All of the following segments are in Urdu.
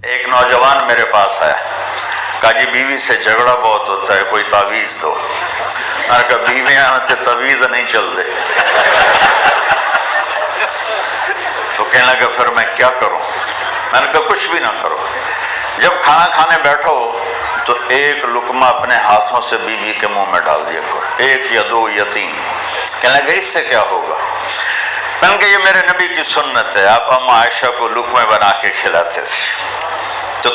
ایک نوجوان میرے پاس آیا، کہا جی بیوی سے جھگڑا بہت ہوتا ہے، کوئی تعویذ دو۔ میں نے کہا بیویاں تے تعویذ نہیں چل دے۔ تو کہنے لگا پھر میں کیا کروں؟ میں نے کہا کچھ بھی نہ کرو، جب کھانا کھانے بیٹھو تو ایک لقمہ اپنے ہاتھوں سے بیوی کے منہ میں ڈال دیا کرو، ایک یا دو یا تین۔ کہنے لگا اس سے کیا ہوگا؟ میں نے کہا یہ میرے نبی کی سنت ہے، آپ ام عائشہ کو لقمے بنا کے کھلاتے تھے،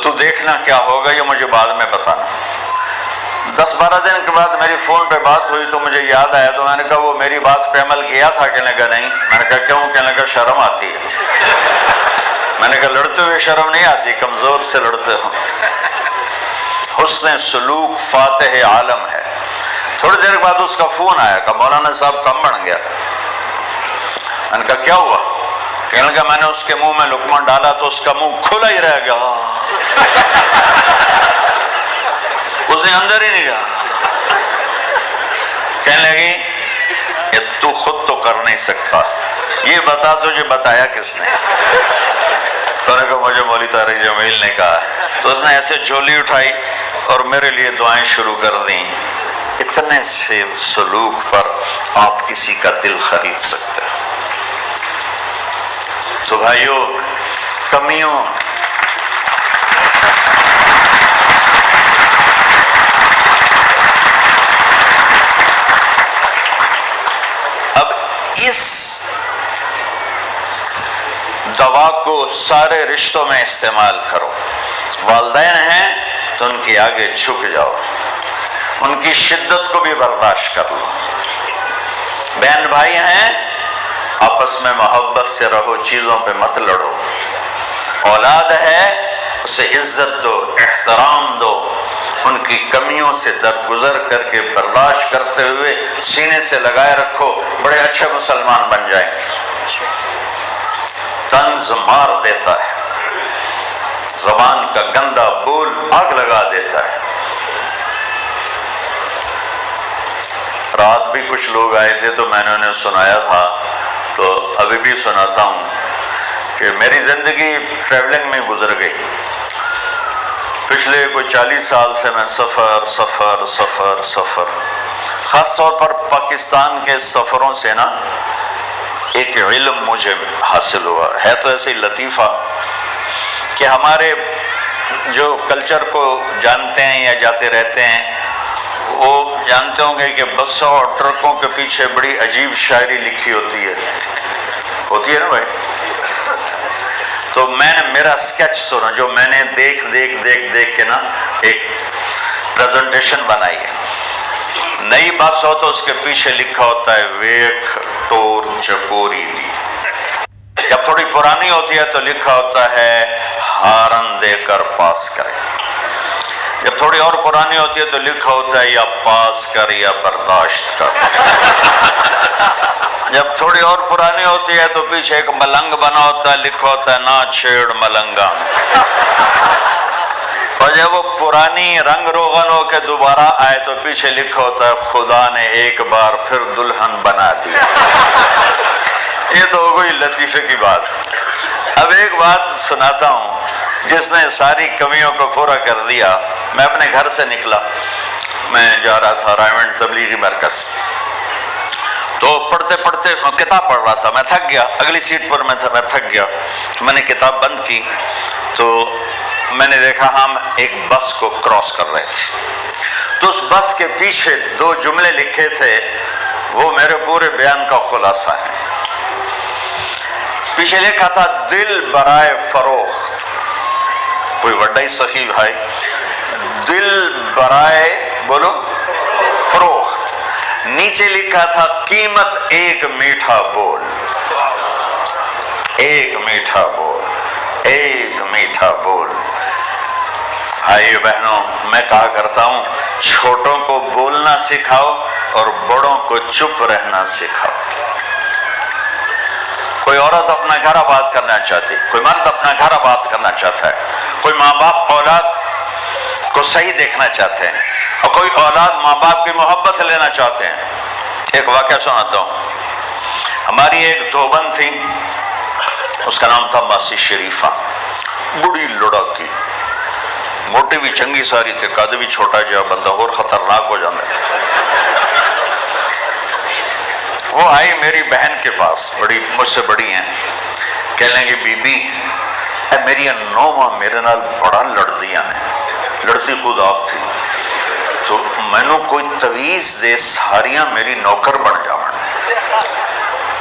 تو دیکھنا کیا ہوگا، یہ مجھے بعد میں بتانا۔ 10-12 دن کے بعد میری فون پہ بات ہوئی تو مجھے یاد آیا، تو میں نے کہا وہ میری بات پہ عمل کیا تھا؟ کہنے لگا نہیں۔ میں نے کہا کیوں؟ کہنے لگا شرم آتی ہے۔ میں نے کہا لڑتے ہوئے شرم نہیں آتی، کمزور سے لڑتے ہو۔ حسن سلوک فاتح عالم ہے۔ تھوڑی دیر بعد اس کا فون آیا کہ مولانا صاحب کم بن گیا۔ میں نے کہا کیا ہوا؟ کہنے لگا میں نے اس کے منہ میں لقمہ ڈالا تو اس کا منہ کھلا ہی رہ گیا، اس نے اندر ہی نہیں گیا۔ کہنے لگی کہ تو خود تو کر نہیں سکتا، یہ بتا تجھے بتایا کس نے؟ تو نے کہا مجھے مولوی طارق جمیل نے کہا۔ تو اس نے ایسے جھولی اٹھائی اور میرے لیے دعائیں شروع کر دیں۔ اتنے سے سلوک پر آپ کسی کا دل خرید سکتے ہیں۔ تو بھائیو، کمیوں اب اس دوا کو سارے رشتوں میں استعمال کرو۔ والدین ہیں تو ان کے آگے جھک جاؤ، ان کی شدت کو بھی برداشت کر لو۔ بہن بھائی ہیں، آپس میں محبت سے رہو، چیزوں پہ مت لڑو۔ اولاد ہے، اسے عزت دو، احترام دو، ان کی کمیوں سے درگزر کر کے برداشت کرتے ہوئے سینے سے لگائے رکھو، بڑے اچھے مسلمان بن جائیں گے۔ طنز مار دیتا ہے، زبان کا گندا بول آگ لگا دیتا ہے۔ رات بھی کچھ لوگ آئے تھے تو میں نے انہیں سنایا تھا، تو ابھی بھی سناتا ہوں کہ میری زندگی ٹریولنگ میں گزر گئی۔ پچھلے کوئی 40 سال سے میں سفر خاص طور پر پاکستان کے سفروں سے نا ایک علم مجھے حاصل ہوا ہے۔ تو ایسے ہی لطیفہ کہ ہمارے جو کلچر کو جانتے ہیں یا جاتے رہتے ہیں وہ جانتے ہوں گے کہ بسوں اور ٹرکوں کے پیچھے بڑی عجیب شاعری لکھی ہوتی ہے نا بھائی۔ تو میں نے میرا سکیچ سنا جو میں نے دیکھ کے نا ایک پریزنٹیشن بنائی ہے۔ نئی بس ہو تو اس کے پیچھے لکھا ہوتا ہے ویکھ ٹور چکوری دی۔ جب تھوڑی پرانی ہوتی ہے تو لکھا ہوتا ہے ہارن دے کر پاس کرے۔ جب تھوڑی اور پرانی ہوتی ہے تو لکھا ہوتا ہے یا پاس کر یا برداشت کر۔ جب تھوڑی اور پرانی ہوتی ہے تو پیچھے ایک ملنگ بنا ہوتا ہے، لکھا ہوتا ہے نہ چھیڑ ملنگا۔ اور جب وہ پرانی رنگ روغن ہو کے دوبارہ آئے تو پیچھے لکھا ہوتا ہے خدا نے ایک بار پھر دلہن بنا دی۔ یہ تو ہو گئی لطیفے کی بات۔ اب ایک بات سناتا ہوں جس نے ساری کمیوں کو پورا کر دیا۔ میں اپنے گھر سے نکلا، میں جا رہا تھا رائمنڈ تبلیغی مرکز، تو پڑھتے کتاب پڑھ رہا تھا، میں تھک گیا، اگلی سیٹ پر میں تھک گیا، میں نے کتاب بند کی تو میں نے دیکھا ہم ایک بس کو کراس کر رہے تھے، تو اس بس کے پیچھے 2 جملے لکھے تھے، وہ میرے پورے بیان کا خلاصہ ہے۔ پیچھے لکھا تھا دل برائے فروخت، کوئی وڈا ہی سخی بھائی، دل برائے بولو فروخت۔ نیچے لکھا تھا قیمت ایک میٹھا بول، ایک میٹھا بول، ایک میٹھا بول۔ بھائیو بہنوں، میں کہا کرتا ہوں چھوٹوں کو بولنا سکھاؤ اور بڑوں کو چپ رہنا سکھاؤ۔ کوئی عورت اپنا گھر آباد کرنا چاہتی، کوئی مرد اپنا گھر آباد کرنا چاہتا ہے، کوئی ماں باپ اولاد کو صحیح دیکھنا چاہتے ہیں، اور کوئی اولاد ماں باپ کی محبت لینا چاہتے ہیں۔ ایک واقعہ سناتا ہوں۔ ہماری ایک دھوبن تھی، اس کا نام تھا ماسی شریفہ۔ بڑی لڑاکی، موٹی بھی چنگی ساری تے، قد بھی چھوٹا جہا، بندہ اور خطرناک ہو جاتا ہے۔ وہ آئی میری بہن کے پاس، بڑی مجھ سے بڑی ہیں، کہہ لیں گے بی بی اے میری نوواں میرے نال بڑا لڑدیاں نے، لڑتی خود آپ تھی، تو میں نے کوئی تویز دے ساریاں میری نوکر بن جاؤں۔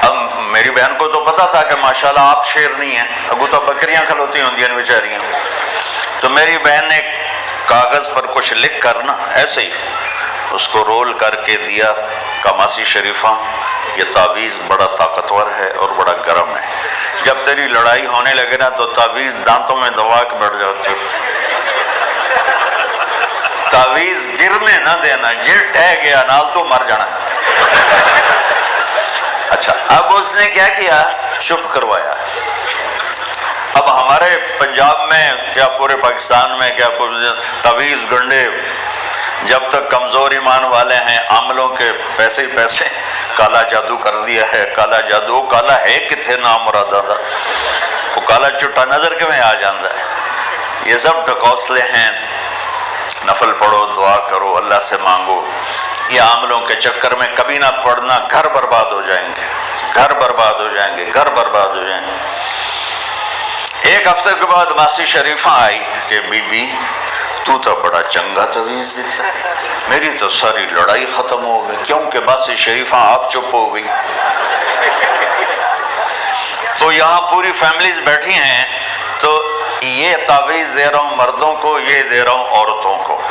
اب میری بہن کو تو پتا تھا کہ ماشاءاللہ آپ شیر نہیں ہیں، اگو تو بکریاں کھلوتی ہوں دیا بیچاریاں، تو میری بہن نے کاغذ پر کچھ لکھ کر نا ایسے ہی اس کو رول کر کے دیا، کہا ماسی شریفہ یہ تعویذ بڑا طاقتور ہے اور بڑا گرم ہے، جب تیری لڑائی ہونے لگے نا تو تعویذ دانتوں میں دبا کے بیٹھ جاتے، تعویذ گرنے نہ دینا، یہ ٹہ گیا نال تو مر جانا۔ اچھا اب اس نے کیا کیا، چپ کروایا۔ اب ہمارے پنجاب میں کیا پورے پاکستان میں کیا تعویذ گنڈے جب تک کمزور ایمان والے ہیں، عاملوں کے پیسے ہی پیسے، کالا جادو کر دیا ہے، کالا جادو، کالا ہے کتنے نام مرادہ دا، وہ کالا چٹا نظر کے میں آ جاندہ ہے۔ یہ سب ڈھکوسلے ہیں، نفل پڑھو، دعا کرو، اللہ سے مانگو، یہ عاملوں کے چکر میں کبھی نہ پڑھنا، گھر برباد ہو جائیں گے، گھر برباد ہو جائیں گے، گھر برباد ہو جائیں گے۔ ایک ہفتے کے بعد ماسی شریفہ آئی کہ بی بی تو بڑا چنگا تویز دیتا ہے، میری تو ساری لڑائی ختم ہو گئی، کیونکہ ماسی شریفہ آپ چپ ہو گئی۔ تو یہاں پوری فیملیز بیٹھی ہیں، تو یہ تعویذ دے رہا ہوں مردوں کو، یہ دے رہا ہوں عورتوں کو،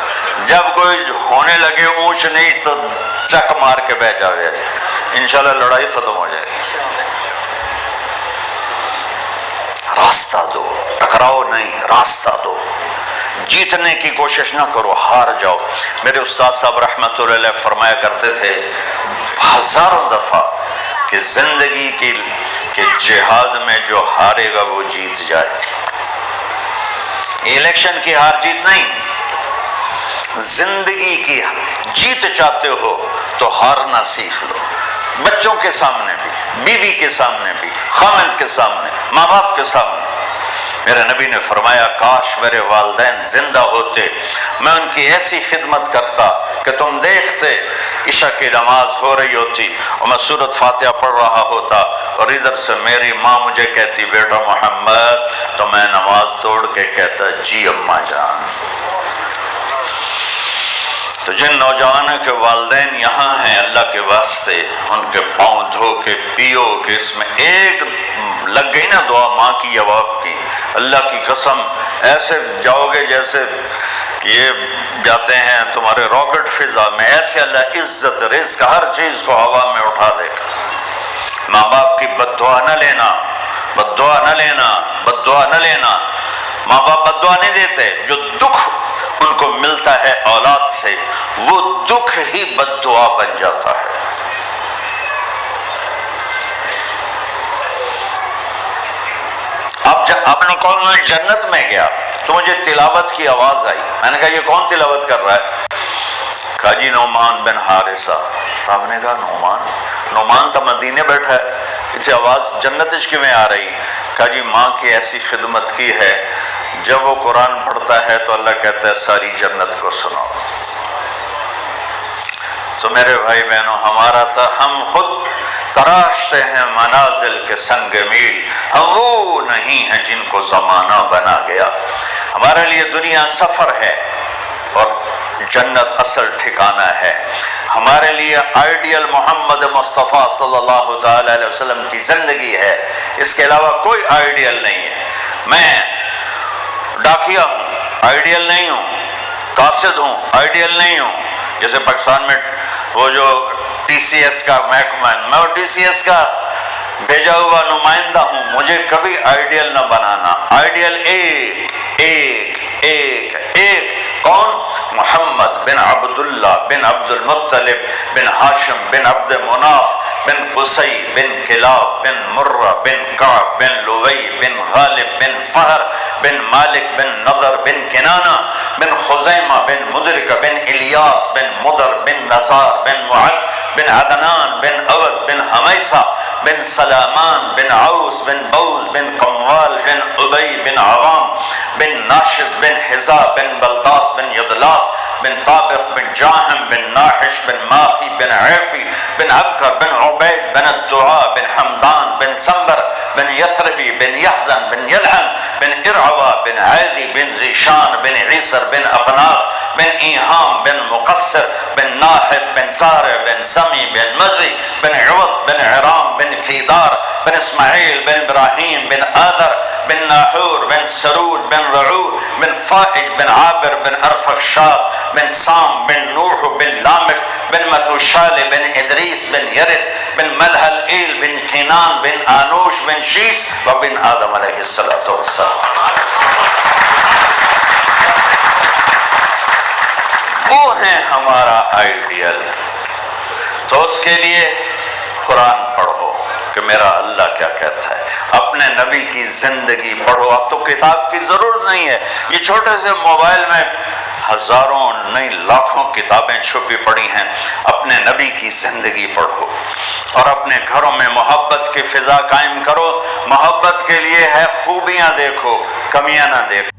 جب کوئی ہونے لگے اونچ نیچ تو چک مار کے بہ جاوے، انشاءاللہ لڑائی ختم ہو جائے گی۔ راستہ دو، ٹکراؤ نہیں، راستہ دو، جیتنے کی کوشش نہ کرو، ہار جاؤ۔ میرے استاد صاحب رحمۃ اللہ علیہ فرمایا کرتے تھے ہزاروں دفعہ کہ زندگی کے جہاد میں جو ہارے گا وہ جیت جائے۔ الیکشن کی ہار جیت نہیں، زندگی کی جیت چاہتے ہو تو ہارنا سیکھ لو، بچوں کے سامنے بھی، بیوی کے سامنے بھی، خامند کے سامنے، ماں باپ کے سامنے۔ میرے نبی نے فرمایا کاش میرے والدین زندہ ہوتے، میں ان کی ایسی خدمت کرتا کہ تم دیکھتے عشاء کی نماز ہو رہی ہوتی اور میں سورۃ فاتحہ پڑھ رہا ہوتا اور ادھر سے میری ماں مجھے کہتی بیٹا محمد، تو میں نماز توڑ کے کہتا جی اماں جان۔ تو جن نوجوانوں کے والدین یہاں ہیں، اللہ کے واسطے ان کے پاؤں دھو کے پیو کہ اس میں ایک لگ گئی نا دعا ماں کی یا باپ کی، اللہ کی قسم ایسے جاؤ گے جیسے یہ جاتے ہیں تمہارے راکٹ فضا میں، ایسے اللہ عزت رزق ہر چیز کو ہوا میں اٹھا دے گا۔ ماں باپ کی بد دعا نہ لینا، بد دعا نہ لینا، بد دعا نہ لینا۔ ماں باپ بد دعا نہیں دیتے، جو دکھ ان کو ملتا ہے اولاد سے وہ دکھ ہی بد دعا بن جاتا ہے۔ اب جب اپنے قول میں جنت میں گیا تو مجھے تلاوت کی آواز آئی، میں نے کہا یہ کون تلاوت کر رہا ہے؟ کہا جی نعمان بن حارثہ۔ صاحب نے کہا نعمان تو مدینے بیٹھا ہے، اسے آواز جنت کی میں آ رہی؟ کہا جی ماں کی ایسی خدمت کی ہے، جب وہ قرآن پڑھتا ہے تو اللہ کہتا ہے ساری جنت کو سناؤ۔ تو میرے بھائی بہنوں، ہمارا ہم خود تراشتے ہیں منازل کے سنگ میل، ہم وہ نہیں ہیں جن کو زمانہ بنا گیا۔ ہمارے لیے دنیا سفر ہے اور جنت اصل ٹھکانہ ہے۔ ہمارے لیے آئیڈیل محمد مصطفیٰ صلی اللہ تعالی علیہ وسلم کی زندگی ہے، اس کے علاوہ کوئی آئیڈیل نہیں ہے۔ میں ڈاکیا ہوں، آئیڈیل نہیں ہوں، قاصد ہوں، آئیڈیل نہیں ہوں۔ جیسے پاکستان میں وہ جو ٹی سی ایس کا محکمہ ہے، میں ٹی سی ایس کا بھیجا ہوا نمائندہ ہوں، مجھے کبھی آئیڈیل نہ بنانا۔ آئیڈیل ایک کون؟ محمد بن عبداللہ بن عبد المطلب بن ہاشم بن عبد مناف بن قصی بن کلاب بن مرہ بن کعب بن لوی بن غالب بن فہر بن مالک بن نضر بن کنانہ بن خزیمہ بن مدرکہ بن الیاس بن مدر بن نصار بن معد بن عدنان بن عود بن حمیصہ بن سلامان بن عوس بن بوز بن قموال بن ابی بن عوام بن ناشد بن حزا بن بلداس بن یدلاس بن طابق بن جاہم بن ناحش بن ماخی بن عیفی بن عبکر بن عبید بن الدعاء بن حمدان بن سنبر بن یثربی بن یحزن بن یلعن بن ارعوا بن عیدی بن زیشان بن عیسر بن اقناق بن ایہام بن مقصر بن ناحف بن زارع بن سمی بن مزی بن عوض بن عرام بن کیدار بن اسماعیل بن ابراہیم بن آذر بن ناحور بن سرود بن رعود بن فائج بن عابر بن ارفخشاد بن سام بن نوح بن لامک بن متوشال بن ادریس بن یرد بن ملحل ایل بن کینان بن آنوش بن شیس وبن آدم علیہ السلام۔ وہ ہیں ہمارا آئیڈیل۔ تو اس کے لیے قرآن پڑھو کہ میرا اللہ کیا کہتا ہے، اپنے نبی کی زندگی پڑھو۔ اب تو کتاب کی ضرورت نہیں ہے، یہ چھوٹے سے موبائل میں ہزاروں نہیں لاکھوں کتابیں چھپی پڑی ہیں۔ اپنے نبی کی زندگی پڑھو اور اپنے گھروں میں محبت کی فضا قائم کرو۔ محبت کے لیے ہے خوبیاں دیکھو، کمیاں نہ دیکھو۔